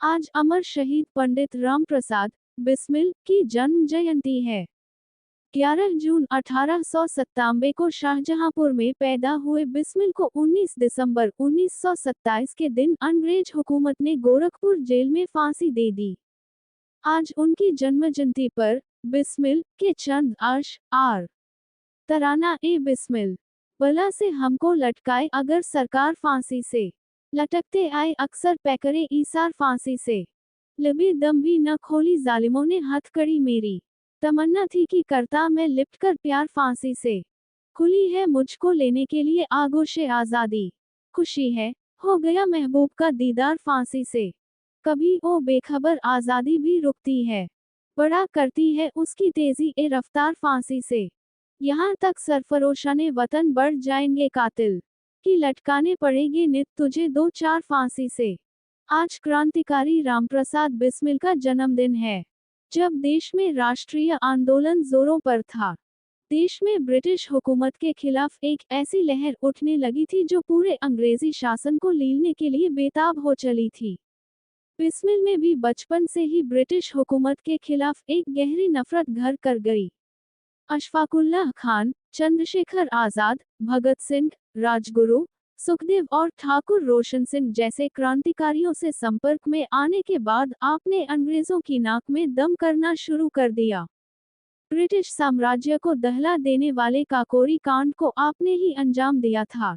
आज अमर शहीद पंडित राम प्रसाद बिस्मिल की जन्म जयंती है। 11 जून 1897 को शाहजहांपुर में पैदा हुए बिस्मिल को 19 दिसंबर 1927 के दिन अंग्रेज हुकूमत ने गोरखपुर जेल में फांसी दे दी। आज उनकी जन्म जयंती पर बिस्मिल के चंद आर तराना ए बिस्मिल बला से हमको लटकाए अगर सरकार फांसी से लटकते आए अक्सर पैकरे ईसार फांसी से लबी दम भी न खोली जालिमों ने हथकड़ी मेरी तमन्ना थी कि करता मैं लिपट कर प्यार फांसी से खुली है मुझको लेने के लिए आगोशे आज़ादी खुशी है हो गया महबूब का दीदार फांसी से कभी ओ बेखबर आज़ादी भी रुकती है बड़ा करती है उसकी तेजी ए रफ्तार फांसी से यहाँ तक सरफरोशाने वतन बढ़ जाएंगे कातिल कि लटकाने पड़ेंगे नित तुझे दो चार फांसी से। आज क्रांतिकारी रामप्रसाद बिस्मिल का जन्मदिन है। जब देश में राष्ट्रीय आंदोलन जोरों पर था, देश में ब्रिटिश हुकूमत के खिलाफ एक ऐसी लहर उठने लगी थी जो पूरे अंग्रेजी शासन को लीलने के लिए बेताब हो चली थी। बिस्मिल में भी बचपन से ही ब्रिटिश हुकूमत के खिलाफ एक गहरी नफरत घर कर गई। अशफाकुल्लाह खान, चंद्रशेखर आजाद, भगत सिंह, राजगुरु, सुखदेव और ठाकुर रोशन सिंह जैसे क्रांतिकारियों से संपर्क में आने के बाद आपने अंग्रेजों की नाक में दम करना शुरू कर दिया। ब्रिटिश साम्राज्य को दहला देने वाले काकोरी कांड को आपने ही अंजाम दिया था।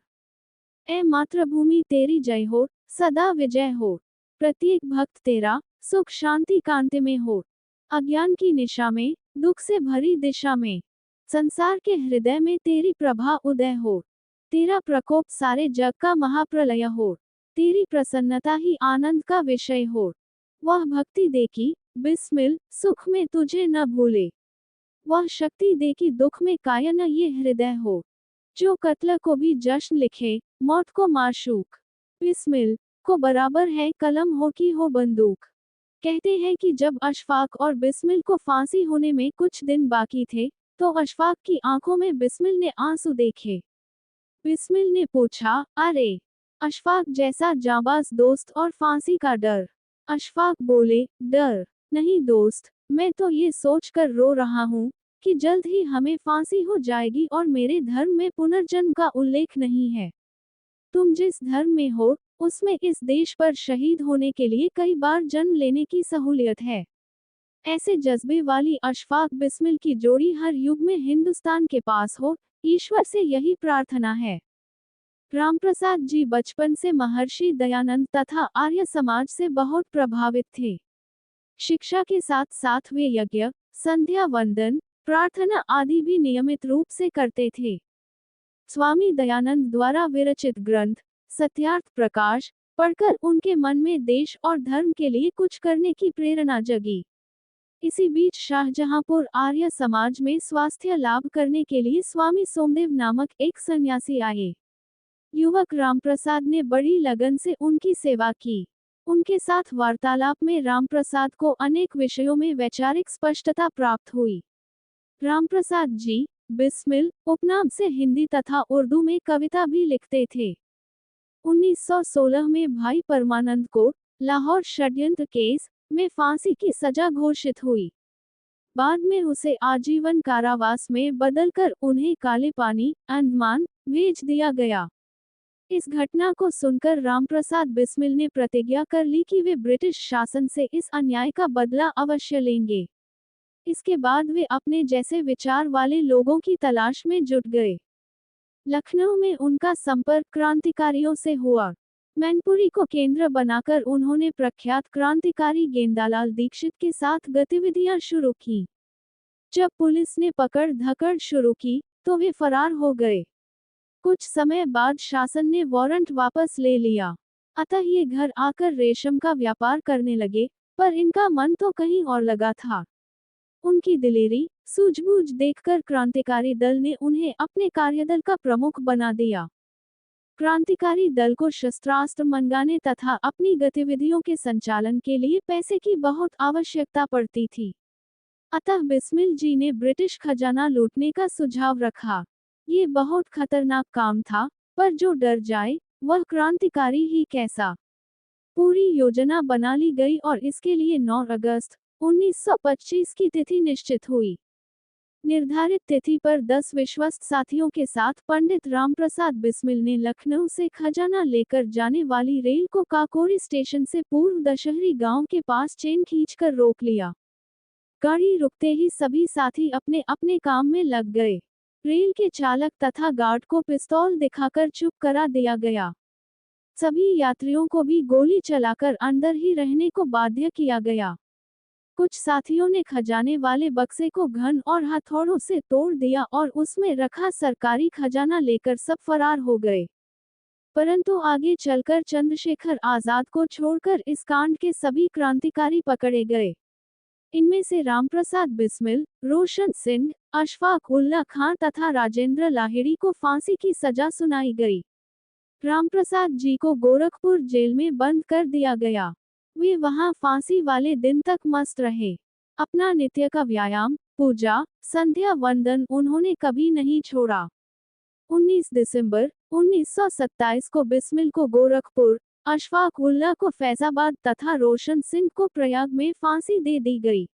ए मातृभूमि तेरी जय हो, सदा विजय हो। प्रत्येक भक्त तेरा सुख शांति कांति में हो। अज्ञान की निशा में, दुख से भरी दिशा में, संसार के हृदय में तेरी प्रभा उदय हो। तेरा प्रकोप सारे जग का महाप्रलय हो। तेरी प्रसन्नता ही आनंद का विषय हो। वह भक्ति दे की बिस्मिल सुख में तुझे न भूले। वह शक्ति दे की दुख में कायन ये हृदय हो। जो कत्ल को भी जश्न लिखे, मौत को माशूक। बिस्मिल को बराबर है कलम हो कि हो बंदूक। कहते हैं कि जब अशफाक और बिस्मिल को फांसी होने में कुछ दिन बाकी थे, तो अशफाक की आंखों में बिस्मिल ने आंसू देखे। बिस्मिल ने पूछा, अरे अशफाक जैसा जाबाज दोस्त और फांसी का डर। अशफाक बोले, डर नहीं दोस्त, मैं तो ये सोचकर रो रहा हूँ कि जल्द ही हमें फांसी हो जाएगी और मेरे धर्म में पुनर्जन्म का उल्लेख नहीं है। तुम जिस धर्म में हो, उसमें इस देश पर शहीद होने के लिए कई बार जन्म लेने की सहूलियत है। ऐसे जज्बे वाली अशफाक बिस्मिल की जोड़ी हर युग में हिंदुस्तान के पास हो, ईश्वर से यही प्रार्थना है। रामप्रसाद जी बचपन से महर्षि दयानंद तथा आर्य समाज से बहुत प्रभावित थे। शिक्षा के साथ साथ वे यज्ञ, संध्या वंदन, प्रार्थना आदि भी नियमित रूप से करते थे। स्वामी दयानंद द्वारा विरचित ग्रंथ सत्यार्थ प्रकाश पढ़कर उनके मन में देश और धर्म के लिए कुछ करने की प्रेरणा जगी। इसी बीच शाहजहांपुर आर्य समाज में स्वास्थ्य लाभ करने के लिए स्वामी सोमदेव नामक एक सन्यासी आए। युवक रामप्रसाद ने बड़ी लगन से उनकी सेवा की। उनके साथ वार्तालाप में रामप्रसाद को अनेक विषयों में वैचारिक स्पष्टता प्राप्त हुई। रामप्रसाद जी बिस्मिल उपनाम से हिंदी तथा उर्दू में कविता भी लिखते थे। 1916 में भाई परमानंद को लाहौर षड्यंत्र केस में फांसी की सजा घोषित हुई। बाद में उसे आजीवन कारावास में बदलकर उन्हें काले पानी अंडमान भेज दिया गया। इस घटना को सुनकर रामप्रसाद बिस्मिल ने प्रतिज्ञा कर ली कि वे ब्रिटिश शासन से इस अन्याय का बदला अवश्य लेंगे। इसके बाद वे अपने जैसे विचार वाले लोगों की तलाश में जुट गए। लखनऊ में उनका संपर्क क्रांतिकारियों से हुआ। मैनपुरी को केंद्र बनाकर उन्होंने प्रख्यात क्रांतिकारी गेंदालाल दीक्षित के साथ गतिविधियां शुरू की। जब पुलिस ने पकड़ धकड़ शुरू की, तो वे फरार हो गए। कुछ समय बाद शासन ने वारंट वापस ले लिया। अतः ये घर आकर रेशम का व्यापार करने लगे, पर इनका मन तो कहीं और लगा था। उनकी दिलेरी, सूझबूझ देखकर क्रांतिकारी दल ने उन्हें अपने कार्यदल का प्रमुख बना दिया। क्रांतिकारी दल को शस्त्रास्त्र मंगाने तथा अपनी गतिविधियों के संचालन के लिए पैसे की बहुत आवश्यकता पड़ती थी। अतः बिस्मिल जी ने ब्रिटिश खजाना लूटने का सुझाव रखा। ये बहुत खतरनाक काम था, पर जो डर जाए, वह क्रांतिकारी ही कैसा। पूरी योजना बना ली गई और इसके लिए 9 अगस्त 1925 की तिथि निश्चित हुई। निर्धारित तिथि पर 10 विश्वस्त साथियों के साथ पंडित रामप्रसाद बिस्मिल ने लखनऊ से खजाना लेकर जाने वाली रेल को काकोरी स्टेशन से पूर्व दशहरी गांव के पास चेन खींचकर रोक लिया। गाड़ी रुकते ही सभी साथी अपने अपने काम में लग गए। रेल के चालक तथा गार्ड को पिस्तौल दिखाकर चुप करा दिया गया। सभी यात्रियों को भी गोली चलाकर अंदर ही रहने को बाध्य किया गया। कुछ साथियों ने खजाने वाले बक्से को घन और हथौड़ों से तोड़ दिया और उसमें रखा सरकारी खजाना लेकर सब फरार हो गए। परंतु आगे चलकर चंद्रशेखर आजाद को छोड़कर इस कांड के सभी क्रांतिकारी पकड़े गए। इनमें से रामप्रसाद बिस्मिल, रोशन सिंह, अशफाक उल्ला खां तथा राजेंद्र लाहिड़ी को फांसी की सजा सुनाई गई। रामप्रसाद जी को गोरखपुर जेल में बंद कर दिया गया। वे वहां फांसी वाले दिन तक मस्त रहे। अपना नित्य का व्यायाम, पूजा, संध्या वंदन उन्होंने कभी नहीं छोड़ा। 19 दिसंबर 1927 को बिस्मिल को गोरखपुर, अशफाक उल्ला को फैजाबाद तथा रोशन सिंह को प्रयाग में फांसी दे दी गई।